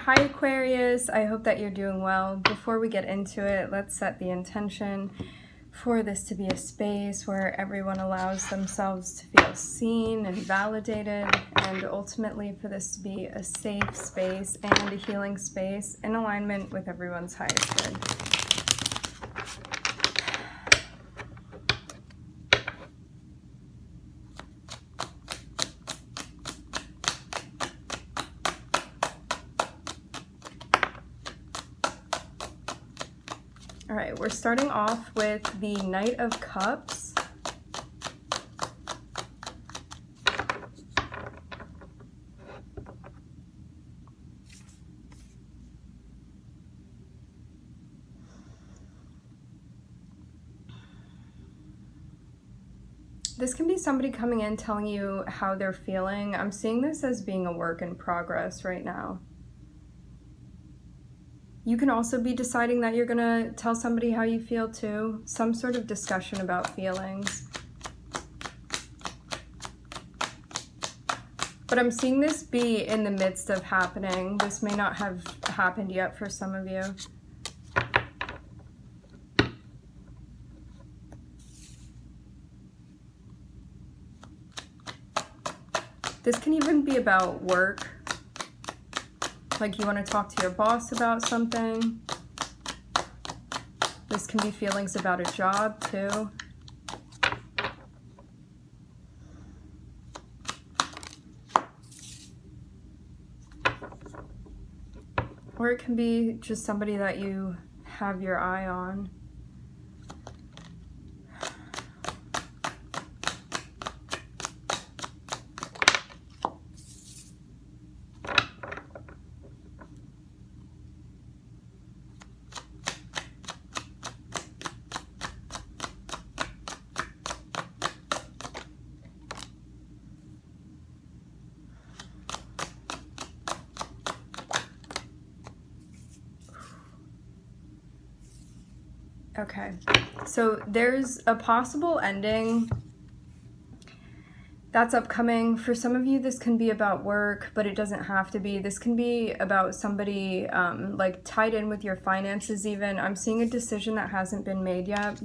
Hi Aquarius, I hope that you're doing well. Before we get into it, let's set the intention for this to be a space where everyone allows themselves to feel seen and validated, and ultimately for this to be a safe space and a healing space in alignment with everyone's highest good. All right, we're starting off with the Knight of Cups. This can be somebody coming in telling you how they're feeling. I'm seeing this as being a work in progress right now. You can also be deciding that you're gonna tell somebody how you feel too. Some sort of discussion about feelings. But I'm seeing this be in the midst of happening. This may not have happened yet for some of you. This can even be about work. Like you want to talk to your boss about something. This can be feelings about a job too. Or it can be just somebody that you have your eye on. Okay, so there's a possible ending that's upcoming. For some of you, this can be about work, but it doesn't have to be. This can be about somebody like tied in with your finances even. I'm seeing a decision that hasn't been made yet.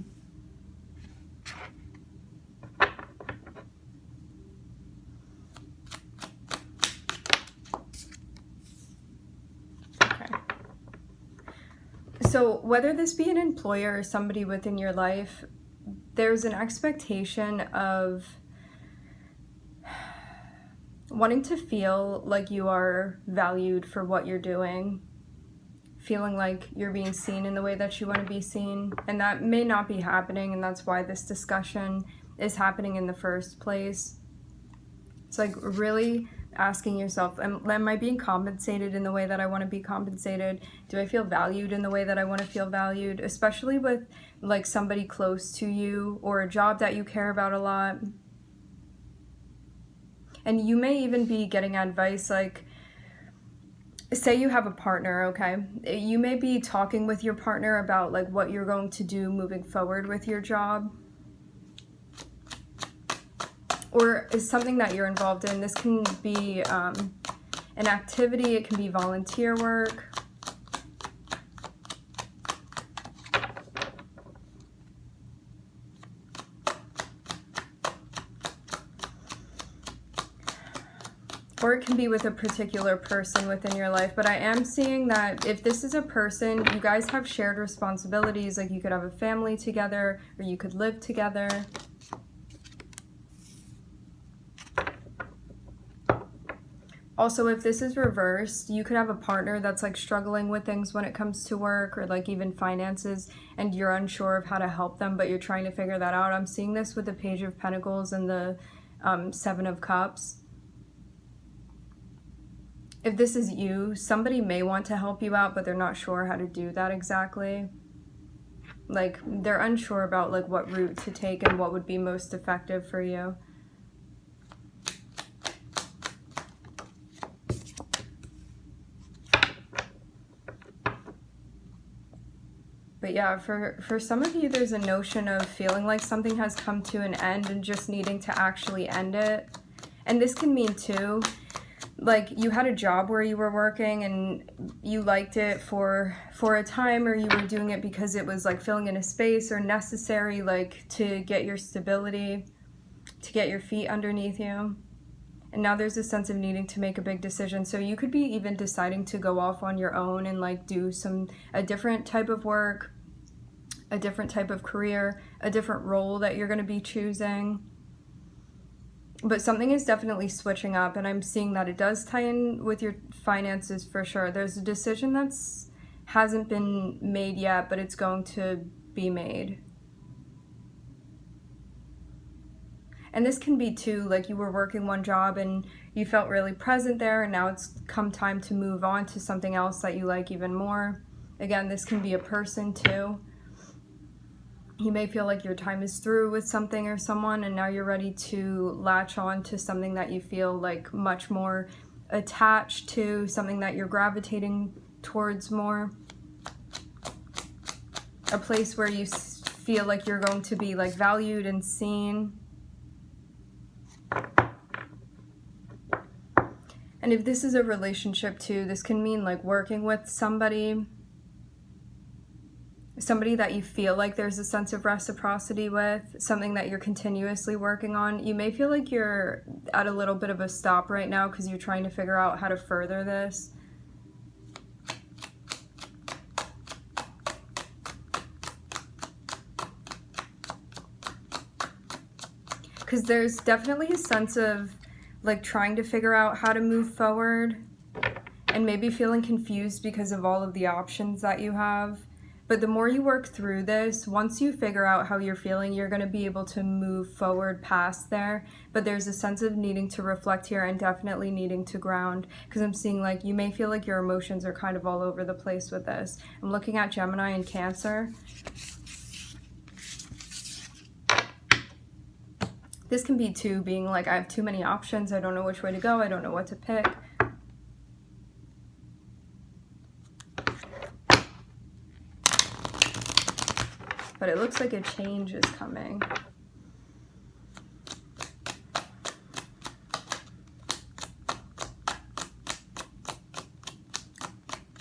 So whether this be an employer or somebody within your life, there's an expectation of wanting to feel like you are valued for what you're doing, feeling like you're being seen in the way that you want to be seen. And that may not be happening, and that's why this discussion is happening in the first place. It's like really asking yourself, am I being compensated in the way that I want to be compensated? Do I feel valued in the way that I want to feel valued? Especially with like somebody close to you or a job that you care about a lot. And you may even be getting advice, like say you have a partner, okay? You may be talking with your partner about like what you're going to do moving forward with your job. Or is something that you're involved in. This can be an activity, it can be volunteer work. Or it can be with a particular person within your life. But I am seeing that if this is a person, you guys have shared responsibilities, like you could have a family together, or you could live together. Also, if this is reversed, you could have a partner that's like struggling with things when it comes to work or like even finances, and you're unsure of how to help them, but you're trying to figure that out. I'm seeing this with the Page of Pentacles and the Seven of Cups. If this is you, somebody may want to help you out, but they're not sure how to do that exactly. Like they're unsure about like what route to take and what would be most effective for you. But yeah, for some of you, there's a notion of feeling like something has come to an end and just needing to actually end it. And this can mean too, like you had a job where you were working and you liked it for a time, or you were doing it because it was like filling in a space or necessary, like to get your stability, to get your feet underneath you. And now there's a sense of needing to make a big decision. So you could be even deciding to go off on your own and like do a different type of work, a different type of career, a different role that you're going to be choosing. But something is definitely switching up, and I'm seeing that it does tie in with your finances for sure. There's a decision that's hasn't been made yet, but it's going to be made. And this can be too, like you were working one job and you felt really present there, and now it's come time to move on to something else that you like even more. Again, this can be a person too. You may feel like your time is through with something or someone, and now you're ready to latch on to something that you feel like much more attached to, something that you're gravitating towards more. A place where you feel like you're going to be like valued and seen. And if this is a relationship too, this can mean like working with somebody that you feel like there's a sense of reciprocity with, something that you're continuously working on. You may feel like you're at a little bit of a stop right now because you're trying to figure out how to further this. Because there's definitely a sense of like trying to figure out how to move forward and maybe feeling confused because of all of the options that you have. But the more you work through this, once you figure out how you're feeling, you're going to be able to move forward past there. But there's a sense of needing to reflect here and definitely needing to ground, because I'm seeing like you may feel like your emotions are kind of all over the place with this. I'm looking at Gemini and Cancer. This can be too, being like, I have too many options. I don't know which way to go. I don't know what to pick. But it looks like a change is coming.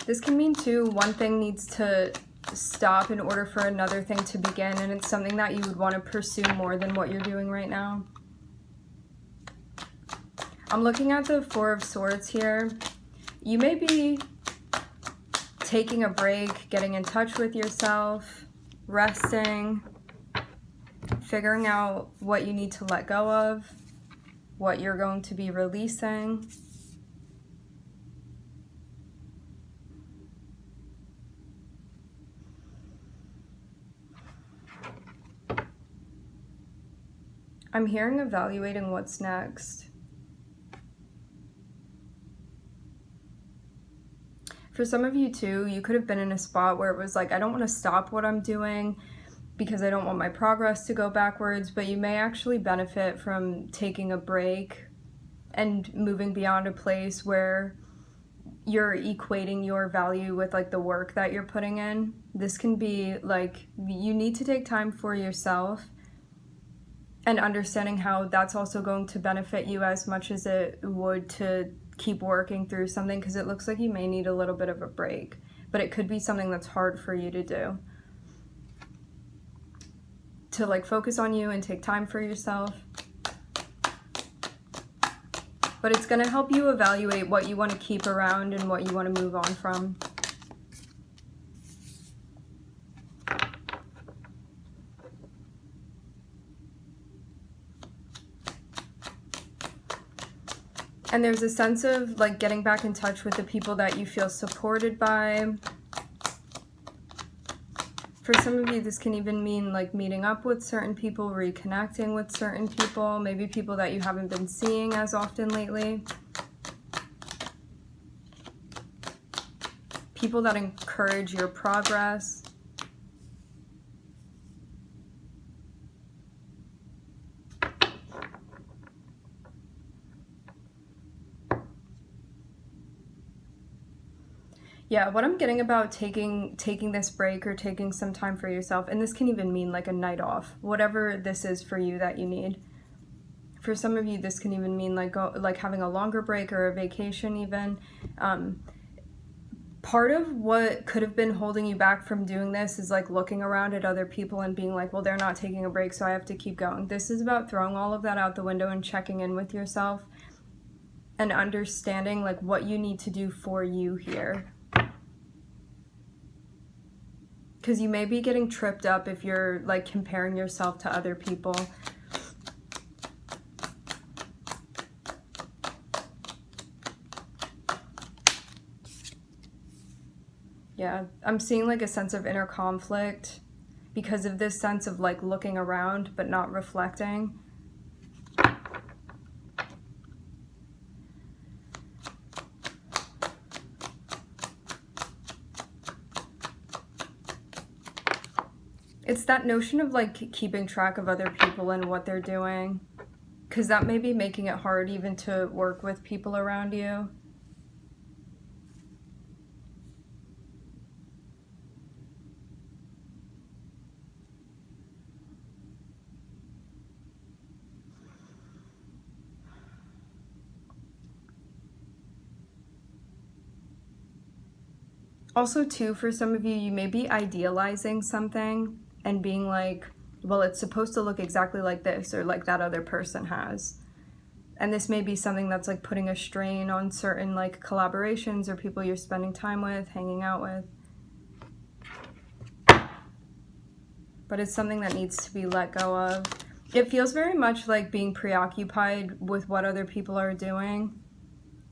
This can mean too, one thing needs to stop in order for another thing to begin, and it's something that you would want to pursue more than what you're doing right now. I'm looking at the Four of Swords here. You may be taking a break, getting in touch with yourself, resting, figuring out what you need to let go of, what you're going to be releasing. I'm hearing evaluating what's next. For some of you too, you could have been in a spot where it was like, I don't want to stop what I'm doing because I don't want my progress to go backwards, but you may actually benefit from taking a break and moving beyond a place where you're equating your value with like the work that you're putting in. This can be like, you need to take time for yourself, and understanding how that's also going to benefit you as much as it would to keep working through something, because it looks like you may need a little bit of a break, but it could be something that's hard for you to do. To like focus on you and take time for yourself. But it's going to help you evaluate what you want to keep around and what you want to move on from. And there's a sense of like getting back in touch with the people that you feel supported by. For some of you, this can even mean like meeting up with certain people, reconnecting with certain people, maybe people that you haven't been seeing as often lately. People that encourage your progress. Yeah, what I'm getting about taking this break or taking some time for yourself, and this can even mean like a night off, whatever this is for you that you need. For some of you, this can even mean like having a longer break or a vacation even. Part of what could have been holding you back from doing this is like looking around at other people and being like, well, they're not taking a break, so I have to keep going. This is about throwing all of that out the window and checking in with yourself and understanding like what you need to do for you here. Because you may be getting tripped up if you're like comparing yourself to other people. Yeah, I'm seeing like a sense of inner conflict because of this sense of like looking around but not reflecting. It's that notion of like keeping track of other people and what they're doing, because that may be making it hard even to work with people around you. Also, too, for some of you, you may be idealizing something and being like, well, it's supposed to look exactly like this or like that other person has. And this may be something that's like putting a strain on certain like collaborations or people you're spending time with, hanging out with. But it's something that needs to be let go of. It feels very much like being preoccupied with what other people are doing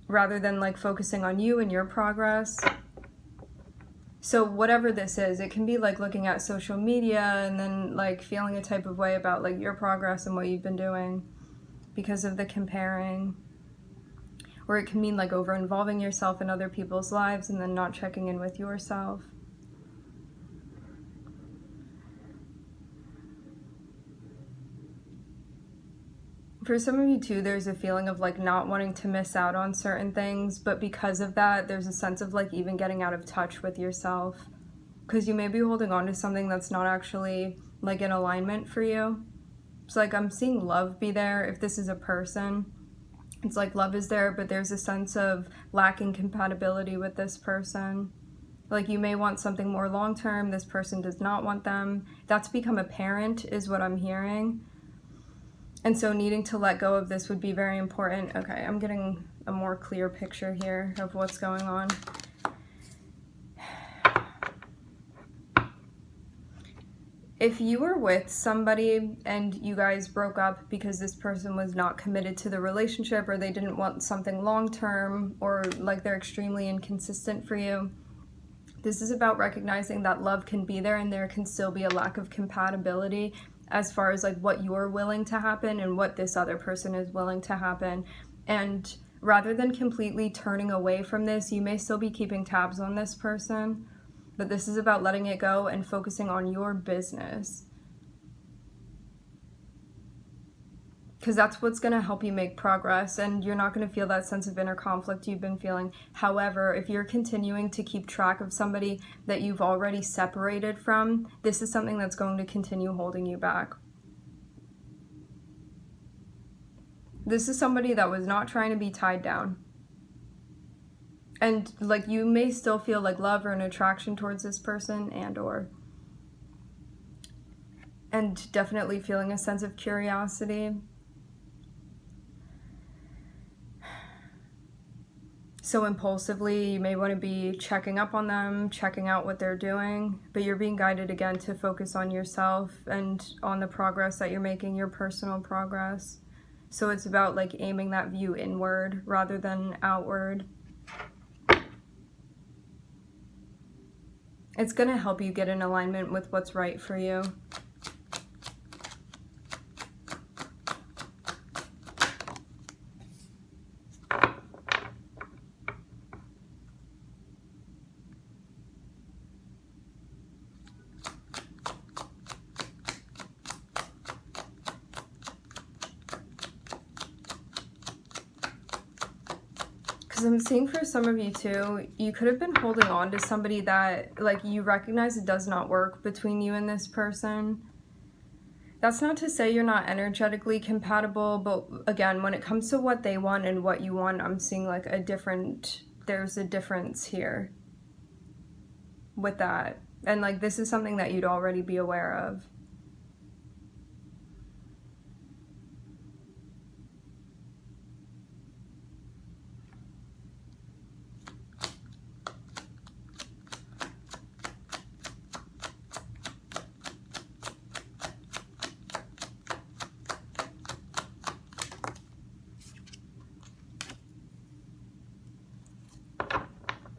rather than like focusing on you and your progress. So whatever this is, it can be like looking at social media and then like feeling a type of way about like your progress and what you've been doing because of the comparing. Or it can mean like over involving yourself in other people's lives and then not checking in with yourself. For some of you too, there's a feeling of like not wanting to miss out on certain things, but because of that, there's a sense of like even getting out of touch with yourself, because you may be holding on to something that's not actually like in alignment for you. It's like I'm seeing love be there. If this is a person, it's like love is there, but there's a sense of lacking compatibility with this person. Like you may want something more long-term, this person does not want them. That's become apparent is what I'm hearing. And so needing to let go of this would be very important. Okay, I'm getting a more clear picture here of what's going on. If you were with somebody and you guys broke up because this person was not committed to the relationship or they didn't want something long-term or like they're extremely inconsistent for you, this is about recognizing that love can be there and there can still be a lack of compatibility as far as like what you're willing to happen and what this other person is willing to happen. And rather than completely turning away from this, you may still be keeping tabs on this person, but this is about letting it go and focusing on your business. Because that's what's going to help you make progress, and you're not going to feel that sense of inner conflict you've been feeling. However, if you're continuing to keep track of somebody that you've already separated from, this is something that's going to continue holding you back. This is somebody that was not trying to be tied down. And like you may still feel like love or an attraction towards this person and definitely feeling a sense of curiosity. So impulsively, you may want to be checking up on them, checking out what they're doing, but you're being guided again to focus on yourself and on the progress that you're making, your personal progress. So it's about like aiming that view inward rather than outward. It's going to help you get in alignment with what's right for you. I'm seeing for some of you too, you could have been holding on to somebody that like you recognize it does not work between you and this person. That's not to say you're not energetically compatible, but again, when it comes to what they want and what you want, I'm seeing like there's a difference here with that. And like, this is something that you'd already be aware of.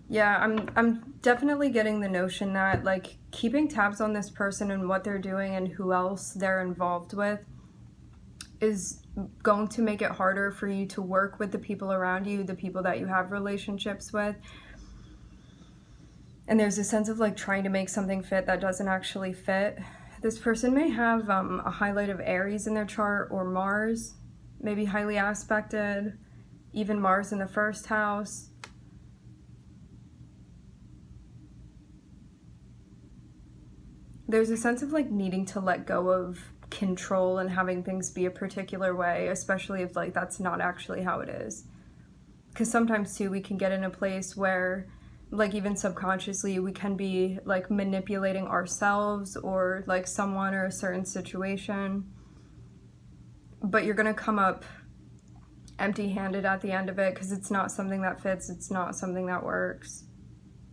Yeah, I'm definitely getting the notion that like keeping tabs on this person and what they're doing and who else they're involved with is going to make it harder for you to work with the people around you, the people that you have relationships with. And there's a sense of like trying to make something fit that doesn't actually fit. This person may have a highlight of Aries in their chart, or Mars, maybe highly aspected, even Mars in the first house. There's a sense of like needing to let go of control and having things be a particular way, especially if like that's not actually how it is. Because sometimes too, we can get in a place where like even subconsciously we can be like manipulating ourselves or like someone or a certain situation, but you're gonna come up empty-handed at the end of it because it's not something that fits, it's not something that works.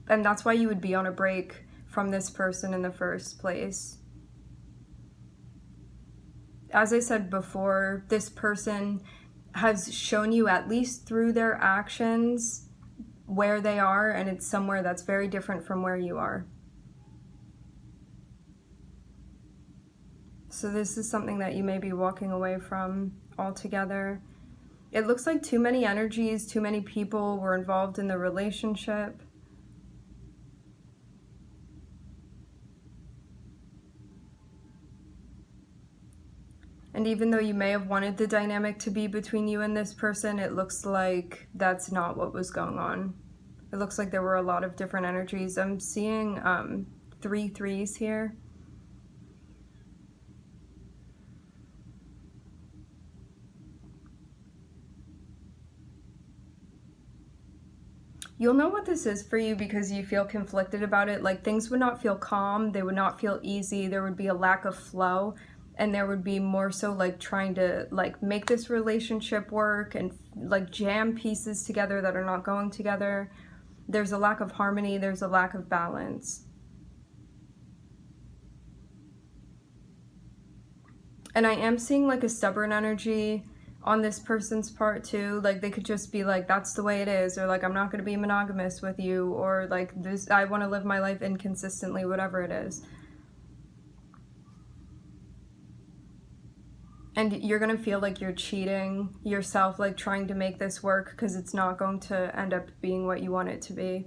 And that's why you would be on a break from this person in the first place. As I said before, this person has shown you, at least through their actions, where they are, and it's somewhere that's very different from where you are. So this is something that you may be walking away from altogether. It looks like too many energies, too many people were involved in the relationship. And even though you may have wanted the dynamic to be between you and this person, it looks like that's not what was going on. It looks like there were a lot of different energies. I'm seeing 3 threes here. You'll know what this is for you because you feel conflicted about it. Like things would not feel calm, they would not feel easy, there would be a lack of flow. And there would be more so like trying to like make this relationship work and like jam pieces together that are not going together. There's a lack of harmony, there's a lack of balance. And I am seeing like a stubborn energy on this person's part too. Like they could just be like, that's the way it is, or like, I'm not going to be monogamous with you, or like this, I want to live my life inconsistently, whatever it is. And you're going to feel like you're cheating yourself, like trying to make this work because it's not going to end up being what you want it to be.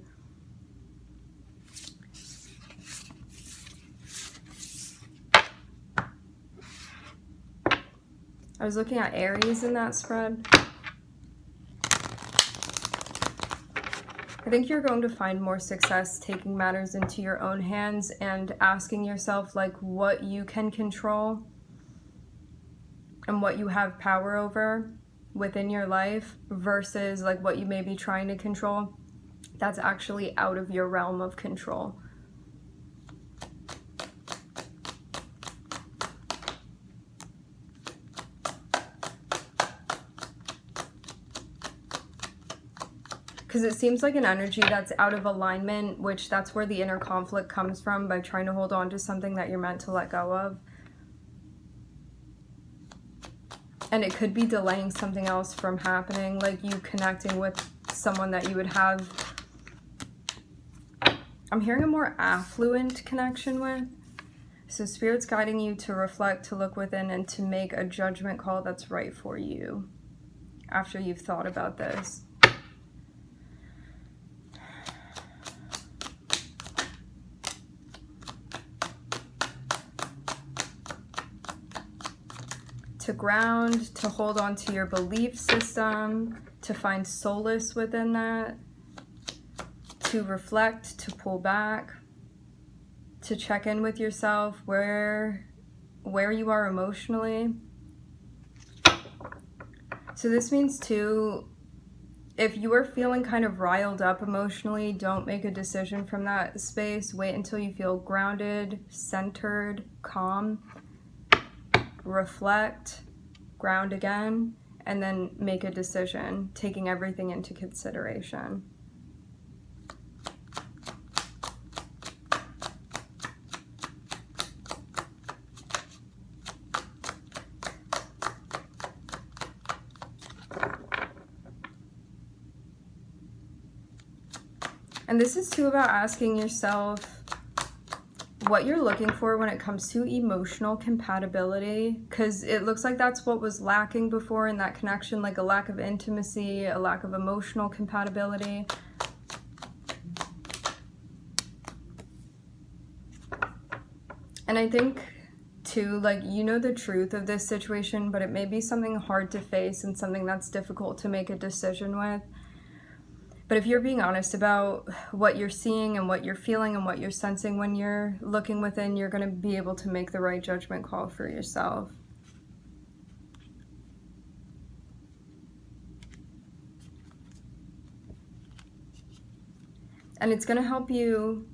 I was looking at Aries in that spread. I think you're going to find more success taking matters into your own hands and asking yourself like what you can control and what you have power over within your life versus like what you may be trying to control that's actually out of your realm of control. Because it seems like an energy that's out of alignment, which that's where the inner conflict comes from, by trying to hold on to something that you're meant to let go of. And it could be delaying something else from happening, like you connecting with someone that you would have, I'm hearing a more affluent connection with. So Spirit's guiding you to reflect, to look within, and to make a judgment call that's right for you after you've thought about this. To ground, to hold on to your belief system, to find solace within that, to reflect, to pull back, to check in with yourself. Where where you are emotionally. So this means too, if you are feeling kind of riled up emotionally, don't make a decision from that space. Wait until you feel grounded, centered, calm. Reflect, ground again, and then make a decision, taking everything into consideration. And this is too about asking yourself what you're looking for when it comes to emotional compatibility, because it looks like that's what was lacking before in that connection, like a lack of intimacy, a lack of emotional compatibility. And I think too, like, you know the truth of this situation, but it may be something hard to face and something that's difficult to make a decision with. But if you're being honest about what you're seeing and what you're feeling and what you're sensing when you're looking within, you're going to be able to make the right judgment call for yourself. And it's going to help you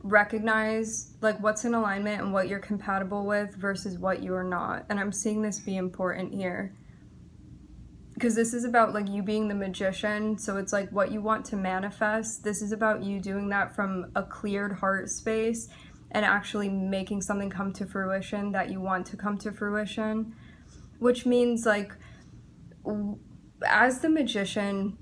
recognize like what's in alignment and what you're compatible with versus what you are not. And I'm seeing this be important here, because this is about like you being the magician. So it's like what you want to manifest. This is about you doing that from a cleared heart space and actually making something come to fruition that you want to come to fruition, which means like as the magician,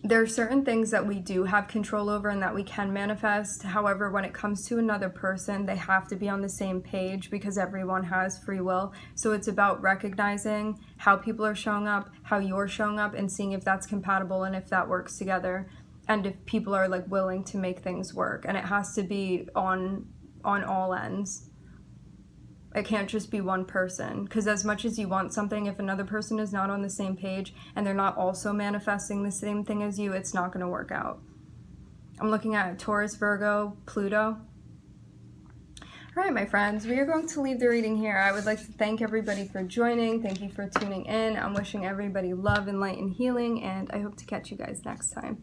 there are certain things that we do have control over and that we can manifest. However, when it comes to another person, they have to be on the same page because everyone has free will. So it's about recognizing how people are showing up, how you're showing up, and seeing if that's compatible and if that works together. And if people are like willing to make things work. And it has to be on all ends. It can't just be one person, because as much as you want something, if another person is not on the same page and they're not also manifesting the same thing as you, it's not going to work out. I'm looking at Taurus, Virgo, Pluto. All right, my friends, we are going to leave the reading here. I would like to thank everybody for joining. Thank you for tuning in. I'm wishing everybody love and light and healing, and I hope to catch you guys next time.